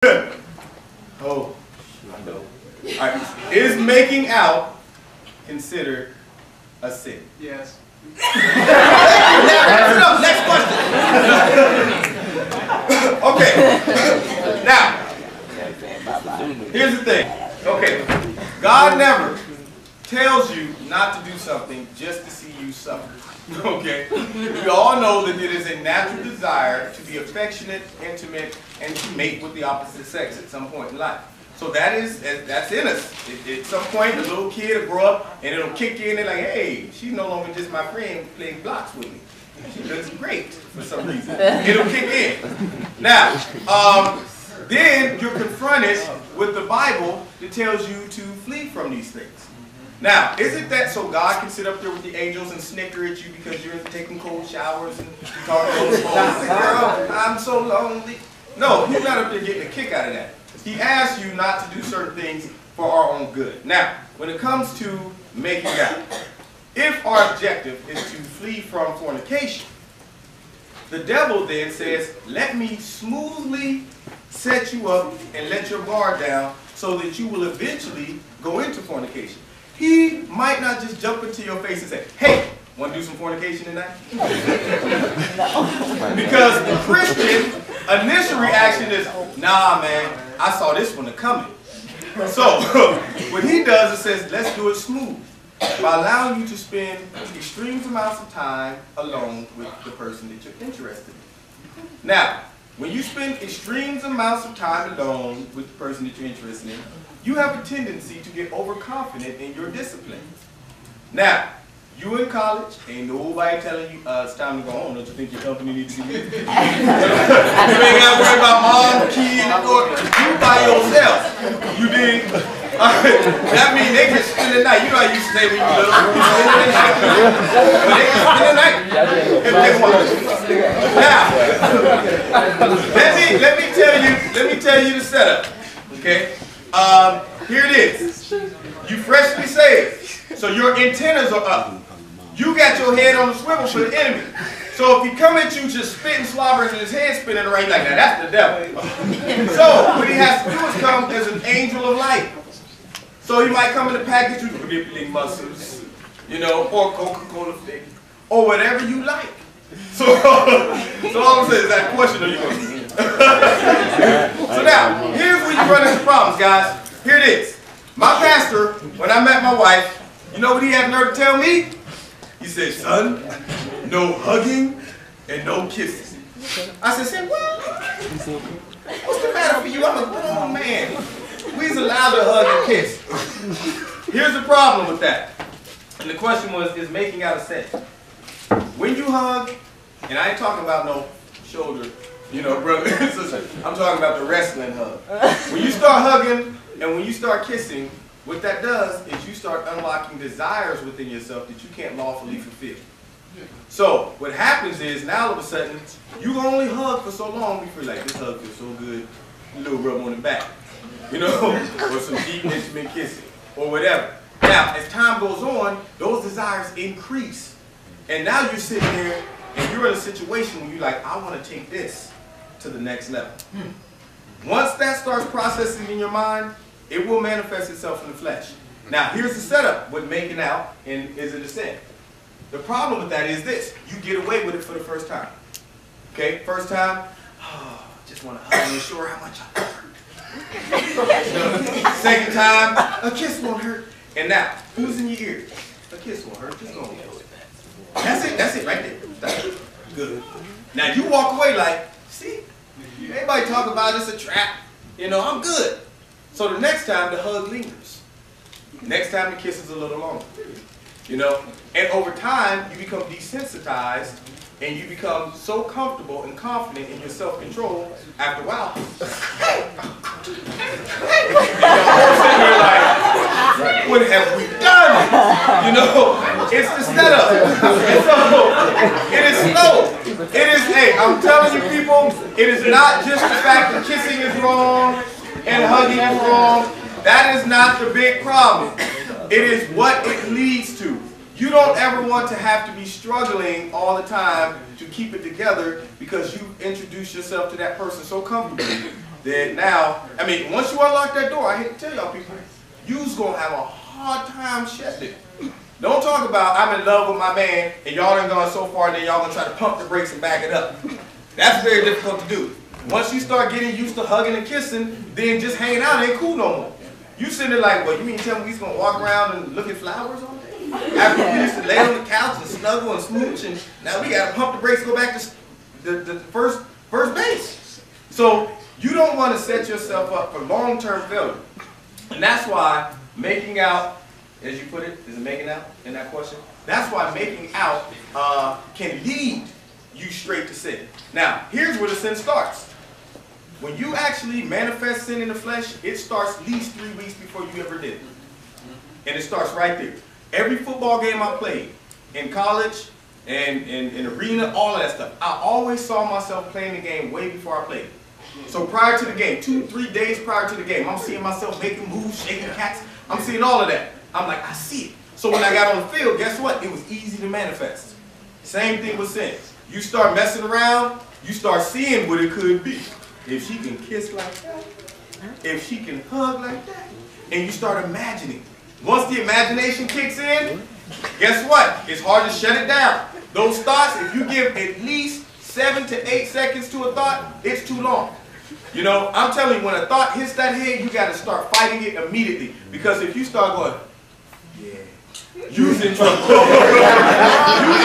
Oh, I know. All right. Is making out considered a sin? Yes. Next question. Okay. Now, here's the thing. Okay. God never tells you not to do something just to see you suffer. Okay? We all know that it is a natural desire to be affectionate, intimate, and to mate with the opposite sex at some point in life. So that's in us. At some point, the little kid will grow up and it'll kick in and like, hey, she's no longer just my friend playing blocks with me. She looks great for some reason. It'll kick in. Now, then you're confronted with the Bible that tells you to flee from these things. Now, isn't that so God can sit up there with the angels and snicker at you because you're taking cold showers and talking to those folks? Girl, I'm so lonely. No, he's not up there getting a kick out of that. He asks you not to do certain things for our own good. Now, when it comes to making out, if our objective is to flee from fornication, the devil then says, let me smoothly set you up and let your guard down so that you will eventually go into fornication. He might not just jump into your face and say, hey, want to do some fornication tonight? Because the Christian initial reaction is, nah, man, I saw this one coming. So what he does is says, let's do it smooth by allowing you to spend extreme amounts of time alone with the person that you're interested in. Now, when you spend extreme amounts of time alone with the person that you're interested in, you have a tendency to get overconfident in your discipline. Now, you in college, ain't nobody telling you it's time to go home. Don't you think your company needs to be here? You ain't got to worry about mom, kid, or you by yourself. You dig? That means they can spend the night. You know how you used to say when you little. They can spend the night if they want to. Now, let me tell you the setup. Okay? Here it is. You freshly saved, so your antennas are up. You got your head on the swivel for the enemy. So if he come at you just spitting, slobbering, and his head spinning around like that, that's the devil. So what he has to do is come as an angel of light. So he might come in the package with rippling muscles, you know, or Coca-Cola thick, or whatever you like. So all I'm saying is that question, are you going to So now, here's where you run into problems, guys. Here it is. My pastor, when I met my wife, you know what he had the nerve to tell me? He said, son, no hugging and no kissing. I said, say what? What's the matter for you? I'm a grown man. We's allowed to hug and kiss. Here's the problem with that. And the question was, is making out a sin? When you hug, and I ain't talking about no shoulder, you know, brother. I'm talking about the wrestling hug. When you start hugging and when you start kissing, what that does is you start unlocking desires within yourself that you can't lawfully fulfill. So what happens is now all of a sudden you only hug for so long before you're like, this hug feels so good, a little rub on the back, you know, or some deep intimate kissing or whatever. Now as time goes on, those desires increase, and now you're sitting there and you're in a situation where you're like, I want to take this to the next level. Once that starts processing in your mind, it will manifest itself in the flesh. Now, here's the setup with making out and is it a sin? The problem with that is this. You get away with it for the first time. Okay? First time, oh, just want to hug and show her how much I hurt. Second time, a kiss won't hurt. And now, who's in your ear? A kiss won't hurt. Just go on. That's it right there. That's it. Good. Now, you walk away like, see? Everybody talk about it's a trap. You know, I'm good. So the next time the hug lingers. Next time the kiss is a little longer. You know? And over time you become desensitized and you become so comfortable and confident in your self-control after a while. You're like, what have we done? You know, it's the setup. And so it is slow. It is, hey, I'm telling you people, it is not just the fact that kissing is wrong and hugging is wrong. That is not the big problem. It is what it leads to. You don't ever want to have to be struggling all the time to keep it together because you introduce yourself to that person so comfortably then now, I mean, once you unlock that door, I hate to tell y'all people, you's gonna have a hard time shutting it. Don't talk about I'm in love with my man and y'all done gone so far that y'all gonna try to pump the brakes and back it up. That's very difficult to do. Once you start getting used to hugging and kissing, then just hanging out ain't cool no more. You sitting there like, well, you mean tell me he's gonna walk around and look at flowers all day? After we used to lay on the couch and snuggle and smooch, and now we gotta pump the brakes, go back to the first base. So you don't want to set yourself up for long-term failure. And that's why making out, as you put it, is it making out in that question? That's why making out can lead you straight to sin. Now, here's where the sin starts. When you actually manifest sin in the flesh, it starts at least 3 weeks before you ever did it. And it starts right there. Every football game I played, in college, and in arena, all of that stuff, I always saw myself playing the game way before I played it. So prior to the game, 2-3 days prior to the game, I'm seeing myself making moves, shaking cats. I'm seeing all of that. I'm like, I see it. So when I got on the field, guess what? It was easy to manifest. Same thing with sin. You start messing around, you start seeing what it could be. If she can kiss like that, if she can hug like that, and you start imagining. Once the imagination kicks in, guess what? It's hard to shut it down. Those thoughts, if you give at least 7 to 8 seconds to a thought, it's too long. You know, I'm telling you, when a thought hits that head, you got to start fighting it immediately. Because if you start going, yeah, you's in trouble. You's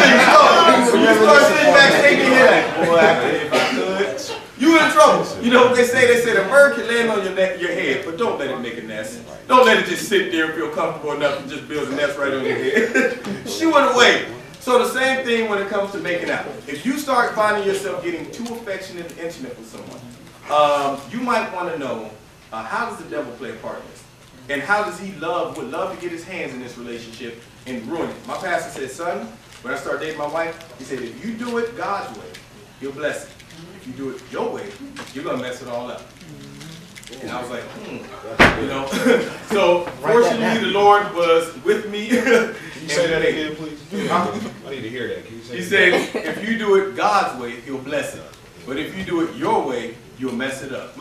in trouble. You start sitting back shaking your head. Boy, if I could, you in trouble. You know what they say? They say the bird can land on your head, but don't let it make a nest. Don't let it just sit there and feel comfortable enough to just build a nest right on your head. Shoo it away. So the same thing when it comes to making out. If you start finding yourself getting too affectionate and intimate with someone, you might want to know, how does the devil play a part in this? And how does he would love to get his hands in this relationship and ruin it? My pastor said, son, when I started dating my wife, he said, if you do it God's way, he'll bless it. If you do it your way, you're going to mess it all up. And I was like, you know. So fortunately, the Lord was with me. Can you say that again, please? I need to hear that. Can you say He said, if you do it God's way, he'll bless it. But if you do it your way, you'll mess it up.